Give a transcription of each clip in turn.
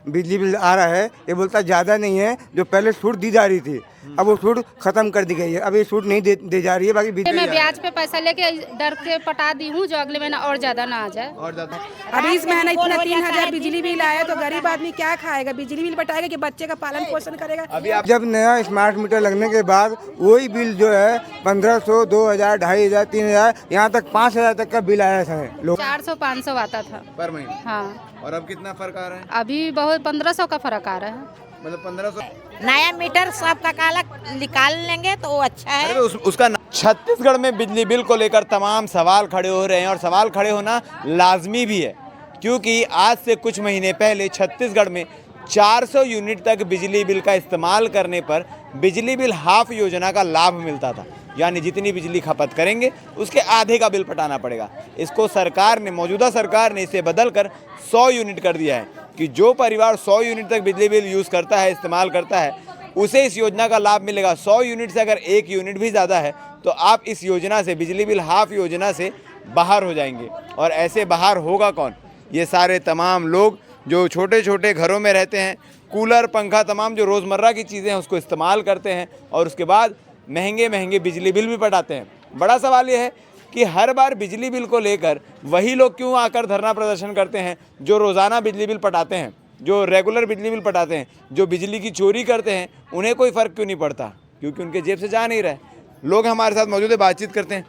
बिजली बिल आ रहा है ये बोलता ज़्यादा नहीं है, जो पहले छूट दी जा रही थी अब वो छूट खत्म कर दी गई है, अब ये छूट नहीं दे जा रही है। बाकी मैं ब्याज पे पैसा लेके डर के पटा दी हूँ जो अगले महीना और ज्यादा ना आ जाए। और ज्यादा अभी इस महीना इतना 3000 बिजली बिल आया तो गरीब आदमी क्या खाएगा? बिजली बिल बटाएगा कि बच्चे का पालन पोषण करेगा? अभी आप जब नया स्मार्ट मीटर लगने के बाद वही बिल जो है 1500, 2000, 2500, 3000, यहाँ तक 5000 तक का बिल आया था लोग। 400-500 आता था पर महीने, हाँ। और अब कितना फर्क आ रहा है? अभी बहुत 1500 का फर्क आ रहा है। मतलब 1500। नया मीटर सब का काला निकाल लेंगे तो वो अच्छा है। अरे उसका छत्तीसगढ़ में बिजली बिल को लेकर तमाम सवाल खड़े हो रहे हैं और सवाल खड़े होना लाजमी भी है, क्योंकि आज से कुछ महीने पहले छत्तीसगढ़ में 400 यूनिट तक बिजली बिल का इस्तेमाल करने पर बिजली बिल हाफ योजना का लाभ मिलता था, यानी जितनी बिजली खपत करेंगे उसके आधे का बिल पटाना पड़ेगा। इसको सरकार ने, मौजूदा सरकार ने इसे बदलकर 100 यूनिट कर दिया है कि जो परिवार 100 यूनिट तक बिजली बिल यूज़ करता है, इस्तेमाल करता है, उसे इस योजना का लाभ मिलेगा। 100 यूनिट से अगर 1 यूनिट भी ज़्यादा है तो आप इस योजना से, बिजली बिल हाफ योजना से बाहर हो जाएंगे। और ऐसे बाहर होगा कौन? ये सारे तमाम लोग जो छोटे छोटे घरों में रहते हैं, कूलर, पंखा, तमाम जो रोज़मर्रा की चीज़ें हैं उसको इस्तेमाल करते हैं और उसके बाद महंगे महंगे बिजली बिल भी पटाते हैं। बड़ा सवाल ये है कि हर बार बिजली बिल को लेकर वही लोग क्यों आकर धरना प्रदर्शन करते हैं जो रोज़ाना बिजली बिल पटाते हैं, जो रेगुलर बिजली बिल पटाते हैं, जो बिजली की चोरी करते हैं, उन्हें कोई फ़र्क क्यों नहीं पड़ता? क्योंकि उनके जेब से जा नहीं रहा है। लोग हमारे साथ मौजूद है, बातचीत करते हैं।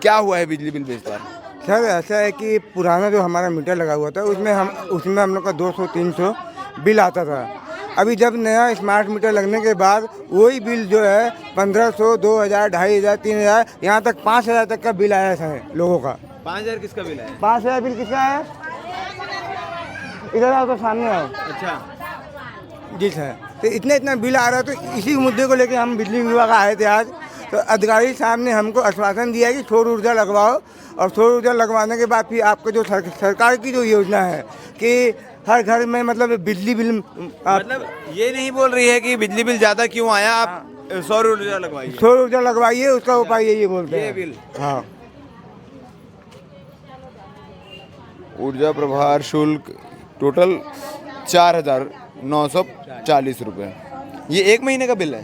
क्या हुआ है बिजली बिल पे इस बार? सर ऐसा है कि पुराना जो हमारा मीटर लगा हुआ था उसमें हम लोग का 200-300 बिल आता था। अभी जब नया स्मार्ट मीटर लगने के बाद वही बिल जो है 1500, 2000, 2500, 3000, यहाँ तक 5000 तक का बिल आया था लोगों का। 5000 किसका बिल है? 5000 बिल किसका है? इधर आओ तो सामने आओ। अच्छा जी सर, तो इतना बिल आ रहा है, तो इसी मुद्दे को लेकर हम बिजली विभाग आए थे आज। तो अधिकारी साहब ने हमको आश्वासन दिया कि सौर ऊर्जा लगवाओ, और सौर ऊर्जा लगवाने के बाद फिर आपको जो सरकार की जो योजना है कि हर घर में मतलब बिजली बिल मतलब ये नहीं बोल रही है कि बिजली बिल ज़्यादा क्यों आया, आप सौर ऊर्जा लगवाइए, सौर ऊर्जा लगवाइए, उसका उपाय यही बोलते हैं। ये बिल, हाँ। ऊर्जा प्रभार शुल्क टोटल 4940 रुपये। ये 1 महीने का बिल है?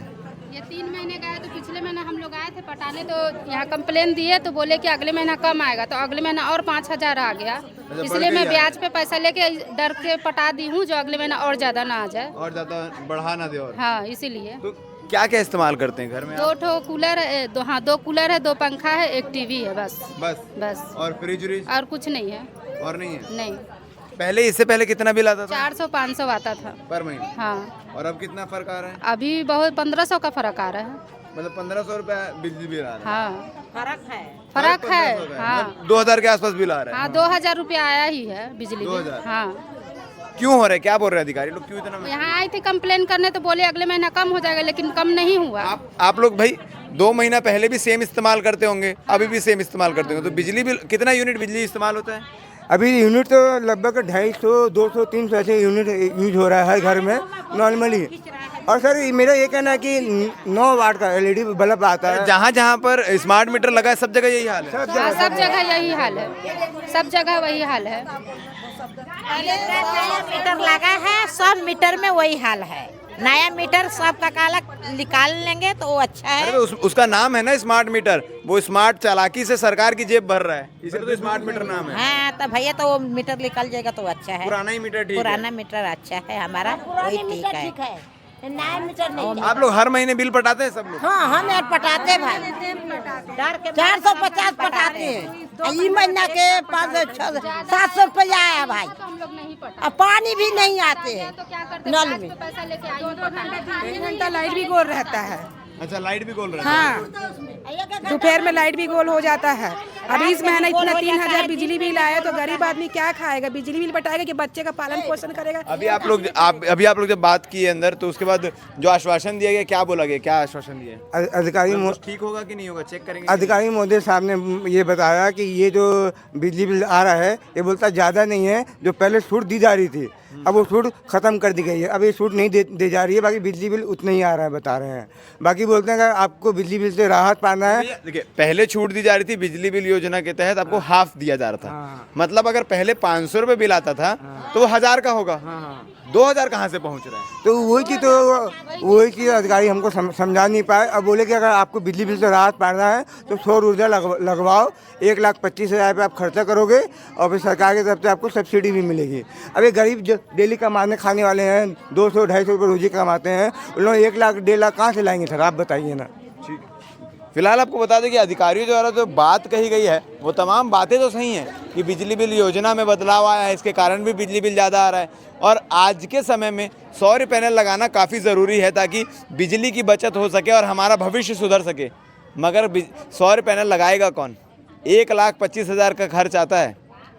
ये 3 महीने का है। तो पिछले महीने हम लोग आए थे पटाने, तो यहाँ कंप्लेन दिए तो बोले कि अगले महीना कम आएगा, तो अगले महीना और 5000 आ गया। इसलिए मैं ब्याज पे पैसा लेके डर के पटा दी हूँ जो अगले महीना और ज्यादा ना आ जाए, और ज़्यादा बढ़ा ना दे। और हाँ, इसीलिए। तो क्या क्या इस्तेमाल करते हैं घर में? 2 कूलर है, 2 कूलर है, 2 पंखा है, 1 टीवी है, बस। और फ्रिज व्रिज और कुछ नहीं है। और नहीं है? नहीं। पहले, इससे पहले कितना बिल आता था? 400-500 आता था पर महीने। हाँ। और अब कितना फर्क आ रहा है? अभी बहुत 1500 का फर्क आ रहा है। मतलब 1500 रुपये बिजली बिल आ रहा है। हाँ, फर्क है। फर्क है। 1500 का है। हाँ मतलब 2000 के आसपास बिल आ रहा है। हाँ, 2000 रुपया आया ही है बिजली बिल। 2000? हाँ। क्यों हो रहा है? क्या बोल रहे हैं अधिकारी लोग? क्यों इतना महंगा? यहाँ आई थी कंप्लेन करने, तो बोले अगले महीना कम हो जाएगा, लेकिन कम नहीं हुआ। आप लोग भाई 2 महीना पहले भी सेम इस्तेमाल करते होंगे, अभी भी सेम इस्तेमाल करते होंगे, तो बिजली बिल कितना यूनिट बिजली इस्तेमाल होता है? अभी यूनिट तो लगभग 250, 200, 300 ऐसे यूनिट यूज हो रहा है हर घर में नॉर्मली। और सर मेरा ये कहना है कि 9 वाट का LED बल्ब आता है। जहाँ जहाँ पर स्मार्ट मीटर लगा है सब जगह यही हाल है? हाँ, सब जगह यही हाल है, सब जगह वही हाल है। नया मीटर लगा है, सब मीटर में वही हाल है। नया मीटर सब का काला निकाल लेंगे तो वो अच्छा है। अरे उसका नाम है ना स्मार्ट मीटर, वो स्मार्ट चालाकी से सरकार की जेब भर रहा है, इसलिए तो स्मार्ट मीटर नाम है। हाँ, तो भैया तो वो मीटर निकल जाएगा तो अच्छा है। पुराना ही मीटर ठीक पुराना मीटर अच्छा है हमारा, वही ठीक है। नया मीटर नहीं। आप लोग हर महीने बिल पटाते हैं सब लोग? हाँ, हम यार पटाते भाई, 450 पटाते हैं। ई महीना के 500-700 रुपया आया भाई। हम लोग नहीं पटा, अब पानी भी नहीं आते हैं तो क्या करते नल ब्याज में। पे पैसा लेके आई हूँ पटाने। 1 घंटा लाइट भी गोल रहता है। अच्छा, लाइट भी गोल रहा है? हाँ, दोपहर में लाइट भी गोल हो जाता है। अभी इस महीना इतना 3000 बिजली बिल आया तो गरीब आदमी क्या खाएगा? बिजली बिल बटाएगा कि बच्चे का पालन पोषण करेगा? अभी आप लोग जब बात की अंदर, तो उसके बाद जो आश्वासन दिया गया, क्या बोला गया, क्या आश्वासन दिया? अधिकारी ठीक होगा कि नहीं होगा, चेक करेंगे? अधिकारी महोदय साहब ने ये बताया कि ये जो बिजली बिल आ रहा है ये बोलता ज़्यादा नहीं है, जो पहले छूट दी जा रही थी अब वो छूट ख़त्म कर दी गई है, अब ये छूट नहीं दे जा रही है। बाकी बिजली बिल उतना ही आ रहा है, बता रहे हैं। बाकी बोलते हैं कि आपको बिजली बिल से राहत पाना है। देखिए, पहले छूट दी जा रही थी बिजली बिल योजना के तहत, आपको हाफ दिया जा रहा था। मतलब अगर पहले 500 रुपये बिल आता था तो वो 1000 का होगा, 2000 कहाँ से पहुँच रहा है? तो वही चीज़ अधिकारी हमको समझा नहीं पाए। अब बोले कि अगर आपको बिजली बिल से राहत पाना है तो सौर ऊर्जा लगवाओ, 1,25,000 पे आप खर्चा करोगे और फिर सरकार की तरफ से आपको सब्सिडी भी मिलेगी। अब ये गरीब जो डेली कमाने खाने वाले हैं, 200-250 रुपये रोजी कमाते हैं, उन लोग 1 लाख 1.5 लाख कहाँ से लाएंगे सर, आप बताइए ना। फिलहाल आपको बता दें कि अधिकारियों द्वारा जो बात कही गई है वो तमाम बातें तो सही हैं कि बिजली बिल योजना में बदलाव आया है, इसके कारण भी बिजली बिल ज़्यादा आ रहा है और आज के समय में सौर पैनल लगाना काफ़ी ज़रूरी है ताकि बिजली की बचत हो सके और हमारा भविष्य सुधर सके। मगर सौर पैनल लगाएगा कौन? 1,25,000 का खर्च आता है।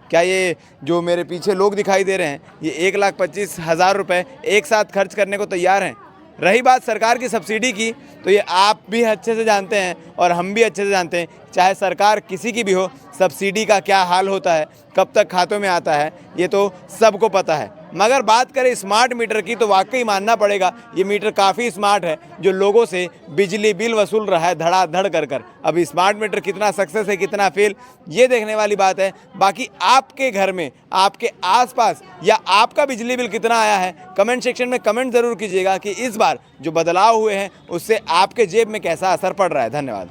क्या ये जो मेरे पीछे लोग दिखाई दे रहे हैं ये 1,25,000 रुपये एक साथ खर्च करने को तैयार हैं? रही बात सरकार की सब्सिडी की, तो ये आप भी अच्छे से जानते हैं और हम भी अच्छे से जानते हैं, चाहे सरकार किसी की भी हो, सब्सिडी का क्या हाल होता है, कब तक खातों में आता है, ये तो सबको पता है। मगर बात करें स्मार्ट मीटर की तो वाकई मानना पड़ेगा ये मीटर काफ़ी स्मार्ट है, जो लोगों से बिजली बिल वसूल रहा है धड़ाधड़ कर। अब स्मार्ट मीटर कितना सक्सेस है कितना फेल, ये देखने वाली बात है। बाकी आपके घर में, आपके आसपास या आपका बिजली बिल कितना आया है, कमेंट सेक्शन में कमेंट ज़रूर कीजिएगा कि इस बार जो बदलाव हुए हैं उससे आपके जेब में कैसा असर पड़ रहा है। धन्यवाद।